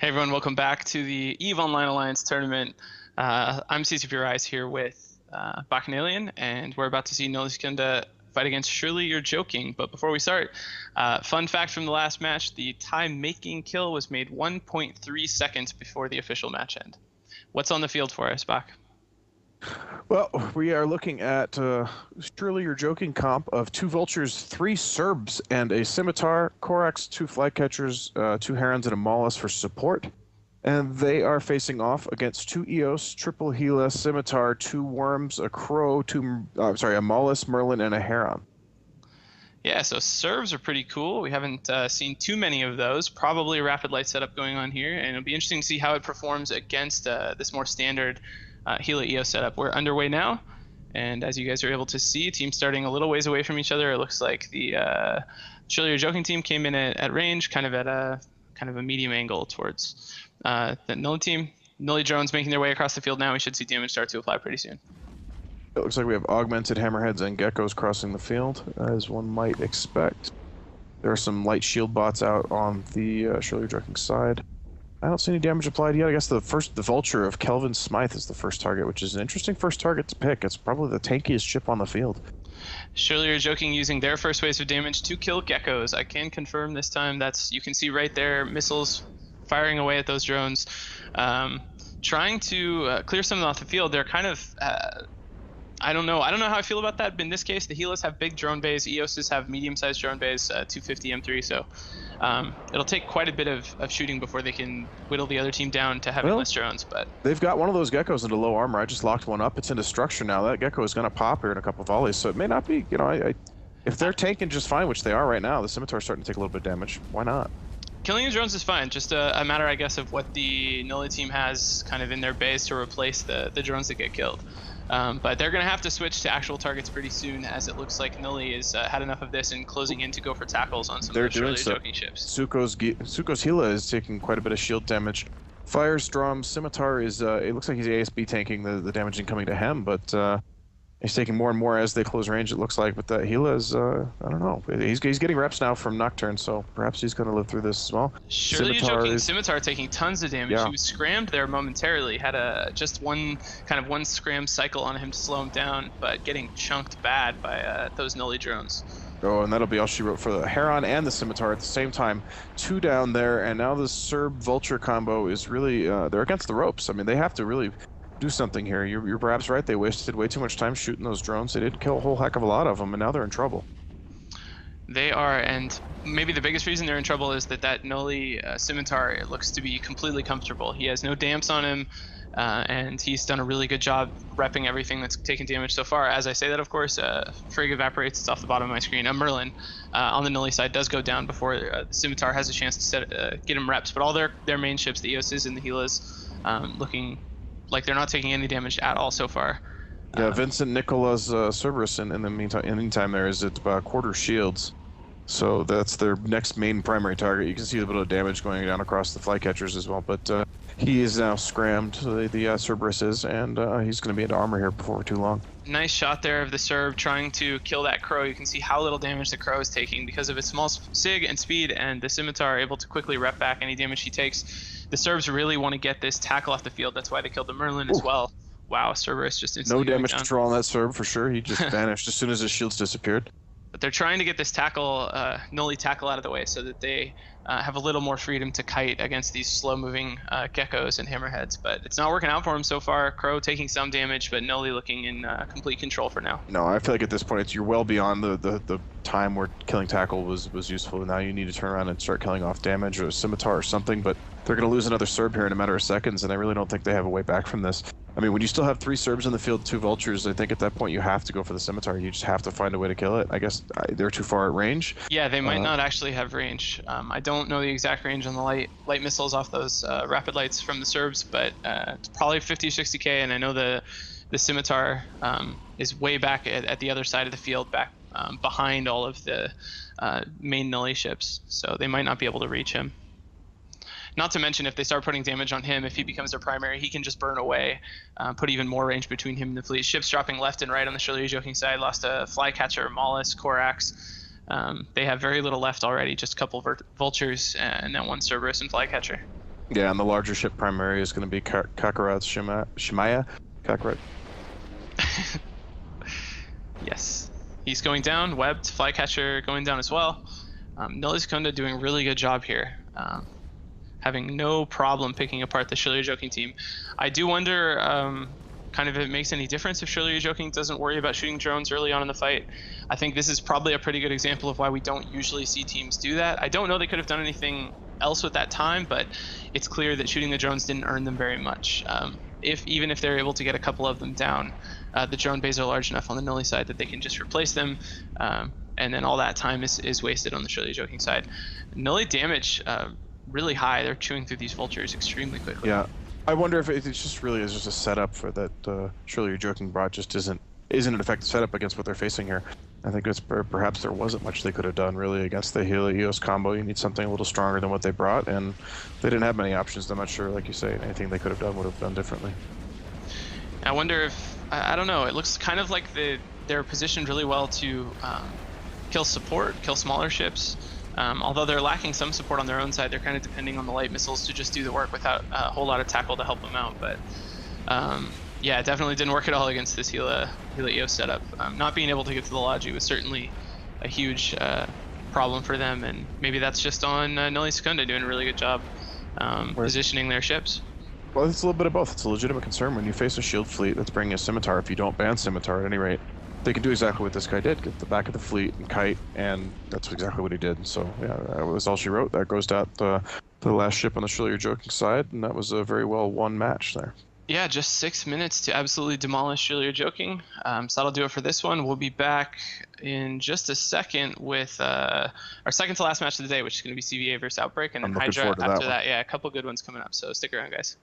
Hey everyone, welcome back to the EVE Online Alliance tournament. I'm CCP Rise here with Bacchanalian, and we're about to see Nulli Secunda fight against Surely You're Joking. But before we start, fun fact from the last match, the time-making kill was made 1.3 seconds before the official match end. What's on the field for us, Bach? Well, we are looking at Surely You're Joking comp of 2 Vultures, 3 Serbs, and a Scimitar, Corax, 2 Flycatchers, 2 Herons, and a Mollis for support. And they are facing off against 2 Eos, Triple Gila, Scimitar, 2 Worms, a Crow, a Mollis, Merlin, and a Heron. Yeah, so serves are pretty cool. We haven't seen too many of those. Probably a rapid light setup going on here, and it'll be interesting to see how it performs against this more standard Gila EOS setup. We're underway now, and as you guys are able to see, teams starting a little ways away from each other. It looks like the Surely You're Joking team came in at range, kind of at a medium angle towards the Nulli team. Nulli drones making their way across the field now. We should see damage start to apply pretty soon. It looks like we have augmented hammerheads and geckos crossing the field, as one might expect. There are some light shield bots out on the Surely You're Joking side. I don't see any damage applied yet. I guess the Vulture of Kelvin Smythe is the first target, which is an interesting first target to pick. It's probably the tankiest ship on the field. Surely You're Joking using their first waves of damage to kill geckos. I can confirm this time. You can see right there, missiles firing away at those drones. Trying to clear some of them off the field. They're kind of... I don't know how I feel about that, but in this case, the Gilas have big drone bays, EOSs have medium-sized drone bays, 250 M3, so it'll take quite a bit of shooting before they can whittle the other team down to having less drones. But they've got one of those geckos into low armor. I just locked one up. It's into structure now. That gecko is going to pop here in a couple of volleys, so it may not be, if they're tanking just fine, which they are right now, the Scimitar's starting to take a little bit of damage. Why not? Killing the drones is fine, just a matter, I guess, of what the Nulli team has kind of in their base to replace the drones that get killed. But they're going to have to switch to actual targets pretty soon, as it looks like Nulli has had enough of this and closing in to go for tackles on some of the Surely You're Joking ships. Suko's Gila is taking quite a bit of shield damage. Firestorm Scimitar is, it looks like he's ASB tanking the damage incoming to him, but he's taking more and more as they close range, it looks like. But that Gila is, I don't know. He's getting reps now from Nocturne, so perhaps he's going to live through this as well. Surely You're Joking Scimitar taking tons of damage. Yeah. He was scrammed there momentarily, had just one scram cycle on him to slow him down, but getting chunked bad by those Nulli drones. Oh, and that'll be all she wrote for the Heron and the Scimitar at the same time. 2 down there, and now the Serb Vulture combo is really, they're against the ropes. I mean, they have to really do something here. You're perhaps right. They wasted way too much time shooting those drones. They didn't kill a whole heck of a lot of them, and now they're in trouble. They are, and maybe the biggest reason they're in trouble is that Nulli Scimitar looks to be completely comfortable. He has no damps on him, and he's done a really good job repping everything that's taken damage so far. As I say that, of course, Frigg evaporates. It's off the bottom of my screen. Merlin on the Nulli side does go down before the Scimitar has a chance to get him reps. But all their main ships, the EOSs and the Gilas, looking like they're not taking any damage at all so far. Yeah, Vincent Nicola's Cerberus in the meantime there is at quarter shields. So that's their next main primary target. You can see a bit of damage going down across the Flycatchers as well, but he is now scrammed, the Cerberus is, and he's going to be into armor here before too long. Nice shot there of the Serb trying to kill that Crow. You can see how little damage the Crow is taking because of its small SIG and speed, and the Scimitar able to quickly rep back any damage he takes. The Serbs really want to get this tackle off the field. That's why they killed the Merlin as well. Wow, Cerberus just instantly no damage control on that Serb for sure. He just vanished as soon as his shields disappeared. But they're trying to get this Nulli tackle out of the way so that they have a little more freedom to kite against these slow-moving geckos and hammerheads. But it's not working out for him so far. Crow taking some damage, but Nulli looking in complete control for now. No, I feel like at this point you're well beyond the time where killing tackle was useful. Now you need to turn around and start killing off damage or a Scimitar or something. But they're going to lose another Serb here in a matter of seconds, and I really don't think they have a way back from this. I mean, when you still have 3 Serbs in the field, 2 Vultures, I think at that point you have to go for the Scimitar. You just have to find a way to kill it. I guess they're too far at range. Yeah, they might not actually have range. I don't know the exact range on the light missiles off those rapid lights from the Serbs, but it's probably 50 or 60K, and I know the Scimitar is way back at the other side of the field, back behind all of the main Nulli ships, so they might not be able to reach him. Not to mention, if they start putting damage on him, if he becomes their primary, he can just burn away, put even more range between him and the fleet. Ships dropping left and right on the Surely You're Joking side. Lost a Flycatcher, Mollis, Corax. They have very little left already, just a couple Vultures and then 1 Cerberus and Flycatcher. Yeah, and the larger ship primary is going to be Kakarot's Shemaya. Kakarot. Yes. He's going down. Webbed. Flycatcher going down as well. Nulli Secunda doing a really good job here. Having no problem picking apart the Surely You're Joking team. I do wonder kind of if it makes any difference if Surely You're Joking doesn't worry about shooting drones early on in the fight. I think this is probably a pretty good example of why we don't usually see teams do that. I don't know they could have done anything else with that time, but it's clear that shooting the drones didn't earn them very much. Even if they're able to get a couple of them down, the drone bays are large enough on the Nulli side that they can just replace them, and then all that time is wasted on the Surely You're Joking side. Nulli damage really high. They're chewing through these vultures extremely quickly. Yeah, I wonder if it's just really is just a setup for that. Surely You're Joking bot just isn't an effective setup against what they're facing here. I think it's perhaps there wasn't much they could have done really against the Hela EOS combo. You need something a little stronger than what they brought, and they didn't have many options. I'm not sure, like you say, anything they could have done would have done differently. I wonder if I don't know. It looks kind of like they're positioned really well to kill smaller ships. Although they're lacking some support on their own side, they're kind of depending on the light missiles to just do the work without a whole lot of tackle to help them out. But yeah, it definitely didn't work at all against this Hela EOS setup. Not being able to get to the Logi was certainly a huge problem for them, and maybe that's just on Nulli Secunda doing a really good job positioning their ships. Well, it's a little bit of both. It's a legitimate concern when you face a shield fleet that's bringing a scimitar. If you don't ban scimitar at any rate, they can do exactly what this guy did: get the back of the fleet and kite, and that's exactly what he did. So yeah, that was all she wrote. That goes to the last ship on the Surely You're Joking side, and that was a very well won match there. Yeah, just 6 minutes to absolutely demolish Surely You're Joking. So that'll do it for this one. We'll be back in just a second with our second to last match of the day, which is going to be CVA versus Outbreak, and then Hydra after that. Yeah, a couple good ones coming up. So stick around, guys.